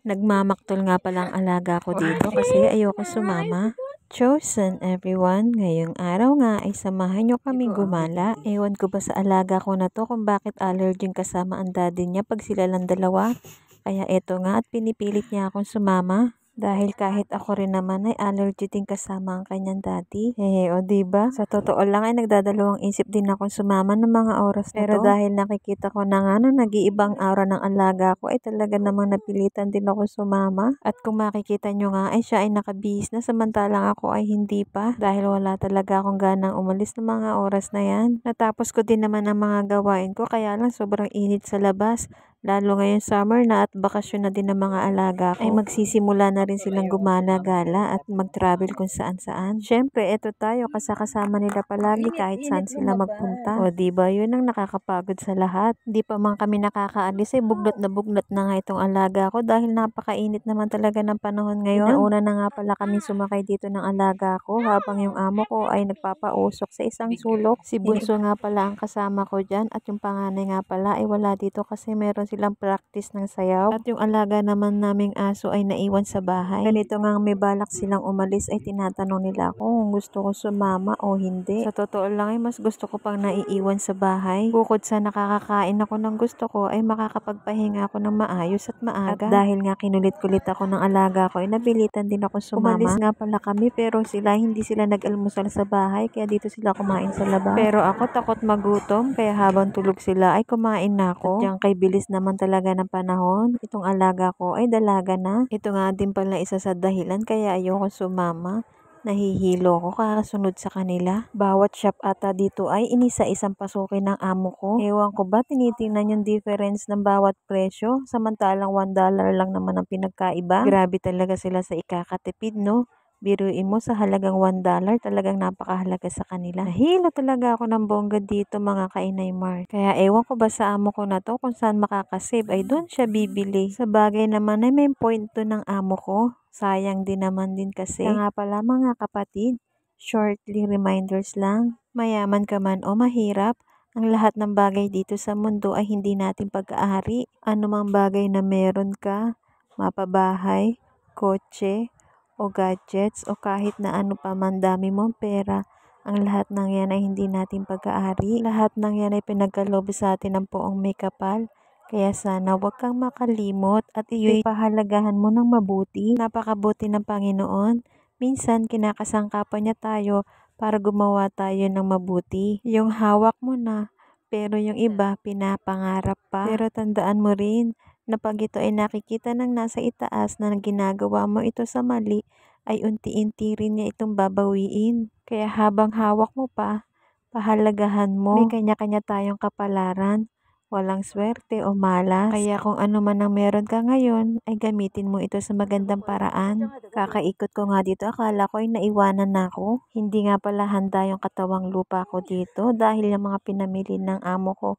Nagmamaktol nga palang alaga ko dito kasi ayoko sumama. Chosen everyone, ngayong araw nga ay samahan nyo kaming gumala. Ewan ko ba sa alaga ko na to kung bakit allerging kasama ang daddy niya pag sila lang dalawa. Kaya eto nga at pinipilit niya akong sumama. Dahil kahit ako rin naman ay allergy din kasama ang kanyang daddy. O diba? Sa totoo lang ay nagdadalawang isip din akong sumama ng mga oras na pero dahil nakikita ko na nga na nag-iibang aura ng alaga ko ay talaga namang napilitan din ako sumama. At kung makikita nyo nga ay siya ay nakabihis na samantalang ako ay hindi pa. Dahil wala talaga akong ganang umalis ng mga oras na yan. Natapos ko din naman ang mga gawain ko kaya lang sobrang init sa labas. Lalo ngayon summer na at bakasyon na din ng mga alaga ko, ay magsisimula na rin silang gumala-gala at mag-travel kung saan-saan. Syempre, eto tayo kasama nila palagi kahit saan sila magpunta. O diba, yun ang nakakapagod sa lahat. Di pa man kami nakakaalis ay bugnot na nga itong alaga ko dahil napakainit naman talaga ng panahon ngayon. Nauna na nga pala kami sumakay dito ng alaga ko habang yung amo ko ay nagpapausok sa isang sulok. Si Bunso nga pala ang kasama ko dyan at yung panganay nga pala ay wala dito kasi meron silang practice ng sayaw. At yung alaga naman naming aso ay naiwan sa bahay. Ganito nga may balak silang umalis ay tinatanong nila ako kung gusto ko sumama o hindi. Sa totoo lang ay mas gusto ko pang naiiwan sa bahay. Bukod sa nakakakain ako ng gusto ko ay makakapagpahinga ako ng maayos at maaga. At dahil nga kinulit-kulit ako ng alaga ko ay nabilitan din ako sumama. Umalis nga pala kami pero hindi sila nag-almusal sa bahay kaya dito sila kumain sa labas. Pero ako takot magutom kaya habang tulog sila ay kumain na ako. At diyan kay bilis naman talaga ng panahon, itong alaga ko ay dalaga na. Ito nga din pala isa sa dahilan kaya ayoko sumama. Nahihilo ko kakasunod sa kanila. Bawat shop ata dito ay inisa-isang pasukin ng amo ko. Ewan ko ba tinitingnan yung difference ng bawat presyo samantalang $1 lang naman ang pinagkaiba. Grabe talaga sila sa ikakatipid, no? Biruin mo sa halagang $1 talagang napakahalaga sa kanila. Nahilo talaga ako ng bongga dito mga kainay Mar. Kaya ewan ko ba sa amo ko na to kung saan makakasave ay doon siya bibili. Sa bagay naman ay may point to ng amo ko. Sayang din naman din kasi. Kaya nga pala mga kapatid, shortly reminders lang. Mayaman ka man o mahirap, ang lahat ng bagay dito sa mundo ay hindi natin pag-aari. Anumang bagay na meron ka, mapabahay, kotse, o gadgets o kahit na ano pa man dami mong pera, ang lahat ng yan ay hindi natin pag-aari. Lahat ng yan ay pinagkaloob sa atin ng poong may kapal. Kaya sana huwag kang makalimot at iyo'y pahalagahan mo ng mabuti. Napakabuti ng Panginoon. Minsan kinakasangkapan niya tayo para gumawa tayo ng mabuti. Yung hawak mo na, pero yung iba pinapangarap pa. Pero tandaan mo rin, na pag ito ay nakikita ng nasa itaas na ginagawa mo ito sa mali, ay unti-unti rin niya itong babawiin. Kaya habang hawak mo pa, pahalagahan mo. May kanya-kanya tayong kapalaran. Walang swerte o malas. Kaya kung ano man ang meron ka ngayon, ay gamitin mo ito sa magandang paraan. Kakaikot ko nga dito, akala ko ay naiwanan na ako. Hindi nga pala handa yung katawang lupa ko dito dahil yung mga pinamili ng amo ko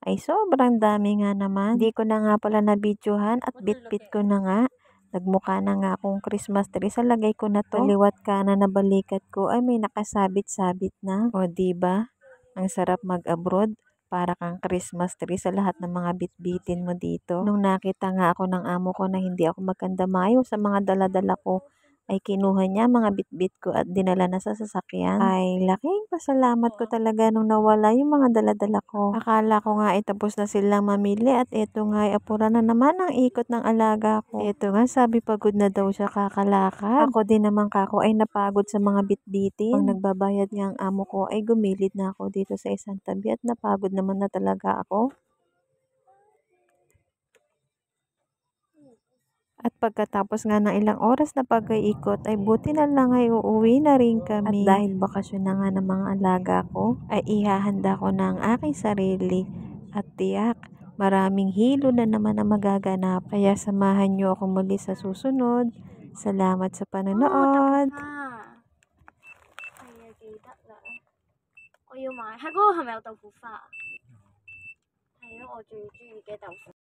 ay sobrang dami nga naman. Hindi ko na nga pala nabidyohan at bit-bit ko na nga. Nagmukha na nga akong Christmas tree sa lagay ko na to. Kaliwat kanan na balikat ko ay may nakasabit-sabit na. O diba? Ang sarap mag-abroad. Para kang Christmas tree sa lahat ng mga bitbitin mo dito. Nung nakita nga ako ng amo ko na hindi ako magkandamayo sa mga daladala ko, ay kinuha niya mga bitbit ko at dinala na sa sasakyan. Ay, laking pasalamat ko talaga nung nawala yung mga daladala ko. Akala ko nga ay tapos na silang mamili at eto nga ay apura na naman ang ikot ng alaga ko. Eto nga sabi pagod na daw siya kakalakad. Ako din naman kako ay napagod sa mga bitbitin. Pag nagbabayad nga ang amo ko ay gumilid na ako dito sa isang tabi at napagod naman na talaga ako. At pagkatapos nga ng ilang oras na pag-iikot ay buti na lang ay uuwi na rin kami. At dahil bakasyon na nga ng mga alaga ko, ay ihahanda ko na ang aking sarili. At tiyak, maraming hilo na naman ang magaganap. Kaya samahan niyo ako muli sa susunod. Salamat sa panonood. 我要買，喺嗰個係咪有豆腐花啊？係咯，我最中意嘅豆腐。